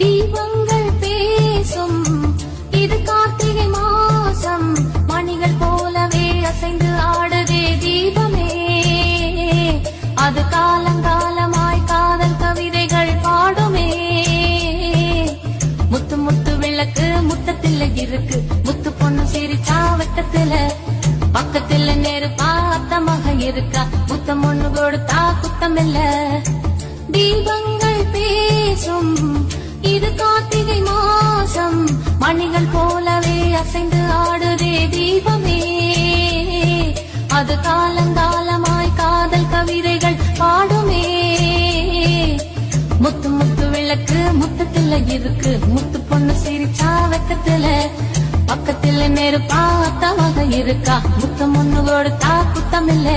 தீபங்கள் பேசும் இது கார்த்திகை மாசம், மணிகள் போலவே அசைந்து ஆடுதே தீபமே. அது காலங்காலமாய் காதல் கவிதைகள் பாடுமே. முத்து முத்து விளக்கு முத்தத்தில் இருக்கு, முத்து பொண்ணு சிரிச்சா வெட்டத்துல, பக்கத்துல நெருப்பா அத்தமாக இருக்கா, முத்தம் ஒண்ணு கொடுத்தா குத்தமில்ல. தீபங்கள் பேசும் இது கார்த்திகை மாசம், மணிகள் போலவே அசைந்து ஆடுதே தீபமே. அது காலங்காலமாய் காதல் கவிதைகள் பாடுமே. முத்து முத்து விளக்கு முத்தத்துல இருக்கு, முத்து பொண்ணு சிரிச்சா வெக்கத்துல, பக்கத்துல நெருப்பா அத்தமாக இருக்கா, முத்தம் ஒண்ணு கொடுத்தா குத்தமில்ல.